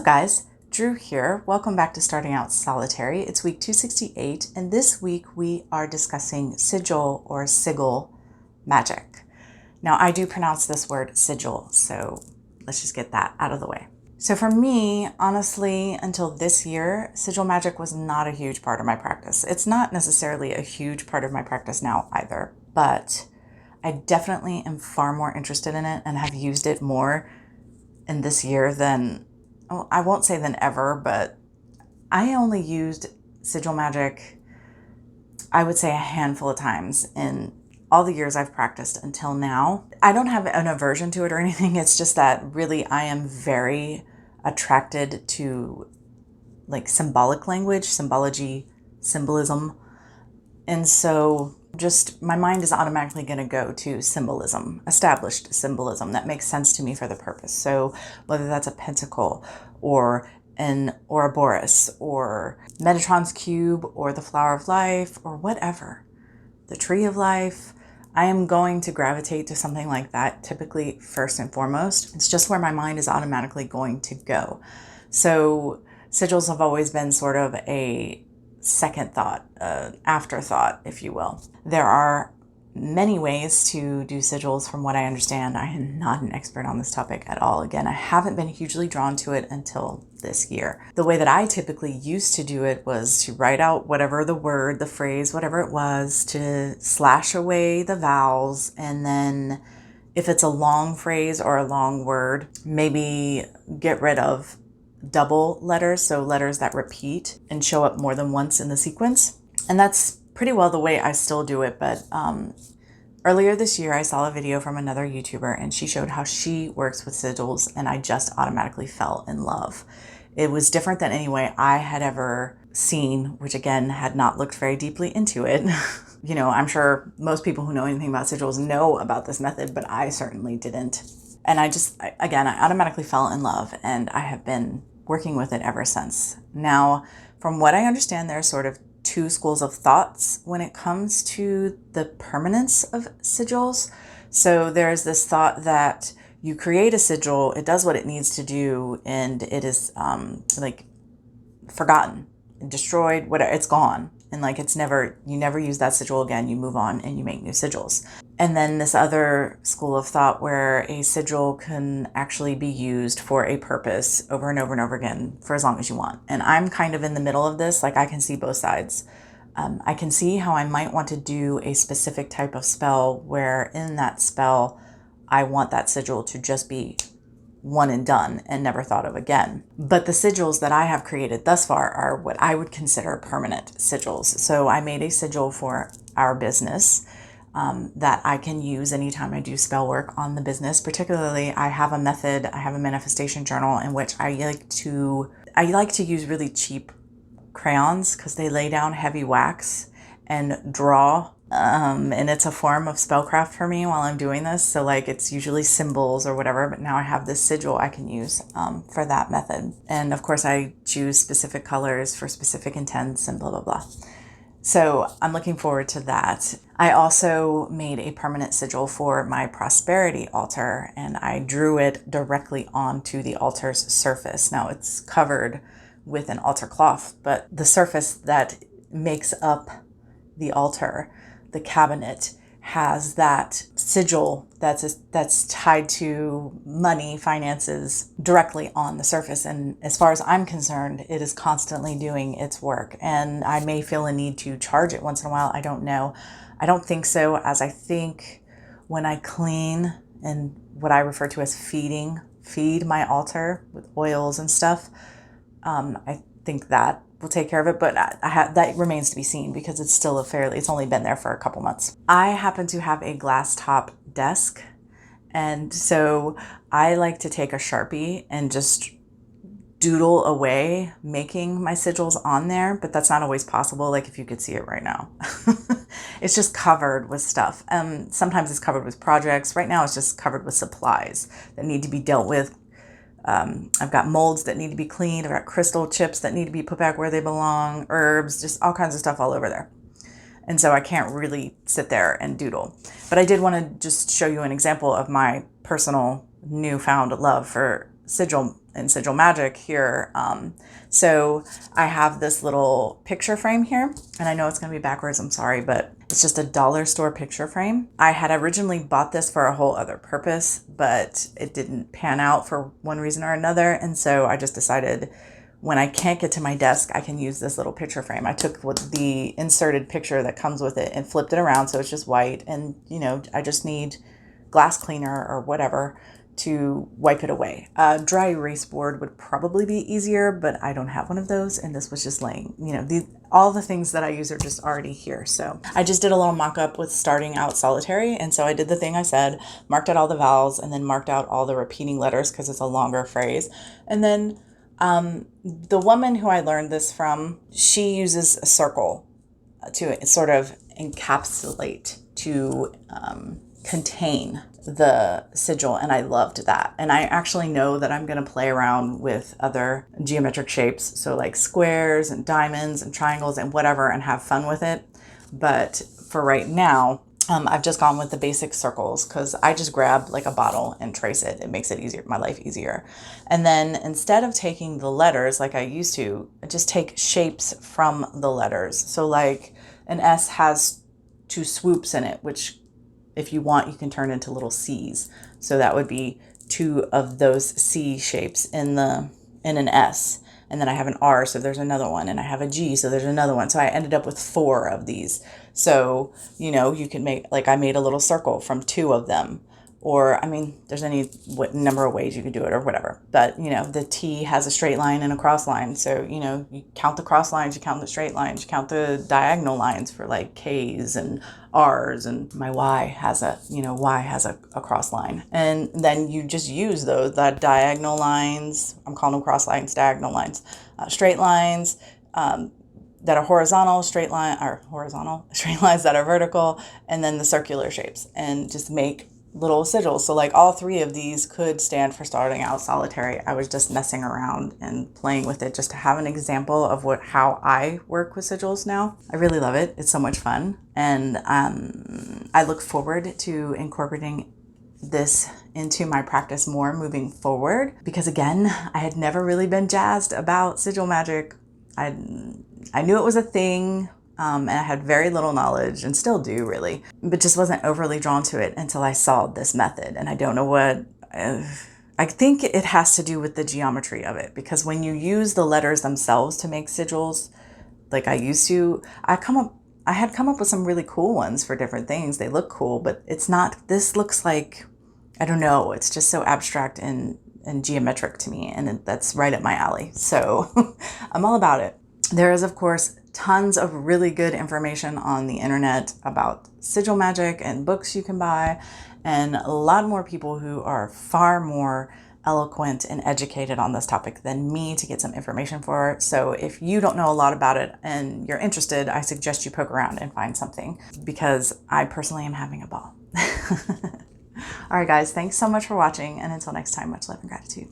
guys? Drew here. Welcome back to Starting Out Solitary. It's week 268, and this week we are discussing Sigil or Sigil Magic. Now, I do pronounce this word Sigil, so let's just get that out of the way. So for me, honestly, until this year, Sigil Magic was not a huge part of my practice. It's not necessarily a huge part of my practice now either, but I definitely am far more interested in it and have used it more in this year than, well, I won't say than ever, but I only used Sigil Magic, I would say, a handful of times in all the years I've practiced until now. I don't have an aversion to it or anything. It's just that really I am very attracted to like symbolic language, symbology, symbolism. And so just my mind is automatically going to go to symbolism, established symbolism that makes sense to me for the purpose. So whether that's a pentacle or an Ouroboros or Metatron's cube or the flower of life or whatever, the tree of life, I am going to gravitate to something like that typically first and foremost. It's just where my mind is automatically going to go. So sigils have always been sort of a second thought, afterthought, if you will. There are many ways to do sigils from what I understand. I am not an expert on this topic at all. Again, I haven't been hugely drawn to it until this year. The way that I typically used to do it was to write out whatever the word, the phrase, whatever it was, to slash away the vowels, and then if it's a long phrase or a long word, maybe get rid of double letters, so letters that repeat and show up more than once in the sequence. And that's pretty well the way I still do it. But earlier this year, I saw a video from another YouTuber and she showed how she works with sigils, and I just automatically fell in love. It was different than any way I had ever seen, which again, had not looked very deeply into it. You know, I'm sure most people who know anything about sigils know about this method, but I certainly didn't. And I automatically fell in love, and I have been working with it ever since. Now, from what I understand, there are sort of two schools of thoughts when it comes to the permanence of sigils. So there's this thought that you create a sigil, it does what it needs to do, and it is like forgotten, destroyed, whatever, it's gone. And like you never use that sigil again, you move on and you make new sigils. And then this other school of thought where a sigil can actually be used for a purpose over and over and over again for as long as you want. And I'm kind of in the middle of this, like I can see both sides. I can see how I might want to do a specific type of spell where in that spell, I want that sigil to just be one and done and never thought of again. But the sigils that I have created thus far are what I would consider permanent sigils. So I made a sigil for our business that I can use anytime I do spell work on the business. Particularly, I have a method, I have a manifestation journal in which I like to use really cheap crayons because they lay down heavy wax and draw. And it's a form of spellcraft for me while I'm doing this. So like it's usually symbols or whatever, but now I have this sigil I can use for that method. And of course I choose specific colors for specific intents and blah, blah, blah. So I'm looking forward to that. I also made a permanent sigil for my prosperity altar, and I drew it directly onto the altar's surface. Now it's covered with an altar cloth, but the surface that makes up the altar, the cabinet, has that sigil that's tied to money, finances, directly on the surface. And as far as I'm concerned, it is constantly doing its work. And I may feel a need to charge it once in a while. I don't know. I don't think so, as I think when I clean and what I refer to as feed my altar with oils and stuff, I think that will take care of it, but that remains to be seen because it's still it's only been there for a couple months. I happen to have a glass top desk, and so I like to take a Sharpie and just doodle away making my sigils on there, but that's not always possible. Like if you could see it right now, it's just covered with stuff. Sometimes it's covered with projects. Right now it's just covered with supplies that need to be dealt with. I've got molds that need to be cleaned. I've got crystal chips that need to be put back where they belong, herbs, just all kinds of stuff all over there. And so I can't really sit there and doodle. But I did want to just show you an example of my personal newfound love for sigil and Sigil Magic here. So I have this little picture frame here, and I know it's going to be backwards, I'm sorry, but it's just a dollar store picture frame. I had originally bought this for a whole other purpose, but it didn't pan out for one reason or another. And so I just decided when I can't get to my desk, I can use this little picture frame. I took the inserted picture that comes with it and flipped it around so it's just white. And, you know, I just need glass cleaner or whatever to wipe it away. A dry erase board would probably be easier, but I don't have one of those. And this was just laying, you know, all the things that I use are just already here. So I just did a little mock-up with starting out solitary. And so I did the thing I said, marked out all the vowels, and then marked out all the repeating letters because it's a longer phrase. And then the woman who I learned this from, she uses a circle to sort of encapsulate, to contain the sigil, and I loved that. And I actually know that I'm going to play around with other geometric shapes, so like squares and diamonds and triangles and whatever, and have fun with it. But for right now, I've just gone with the basic circles because I just grab like a bottle and trace it. It makes it easier, my life easier. And then instead of taking the letters like I used to, I just take shapes from the letters. So like an S has 2 swoops in it, which if you want, you can turn into little C's. So that would be 2 of those C shapes in an S. And then I have an R, so there's another one. And I have a G, so there's another one. So I ended up with 4 of these. So, you know, you can make, like I made a little circle from 2 of them. Or, I mean, there's any number of ways you could do it or whatever. But, you know, the T has a straight line and a cross line. So, you know, you count the cross lines, you count the straight lines, you count the diagonal lines for like K's and R's. And my Y has a cross line. And then you just use those, the diagonal lines, I'm calling them cross lines, diagonal lines, straight lines, that are horizontal, straight lines that are vertical, and then the circular shapes, and just make little sigils. So like all 3 of these could stand for starting out solitary. I was just messing around and playing with it just to have an example of how I work with sigils now. I really love it. It's so much fun. And I look forward to incorporating this into my practice more moving forward, because again, I had never really been jazzed about sigil magic. I knew it was a thing. And I had very little knowledge, and still do really, but just wasn't overly drawn to it until I saw this method. And I don't know what, I think it has to do with the geometry of it, because when you use the letters themselves to make sigils, like I used to, I had come up with some really cool ones for different things. They look cool, but it's not, this looks like, I don't know, it's just so abstract and geometric to me, and that's right up my alley. So I'm all about it. There is, of course, tons of really good information on the internet about sigil magic and books you can buy, and a lot more people who are far more eloquent and educated on this topic than me to get some information for. So if you don't know a lot about it and you're interested, I suggest you poke around and find something, because I personally am having a ball. All right, guys, thanks so much for watching, and until next time, much love and gratitude.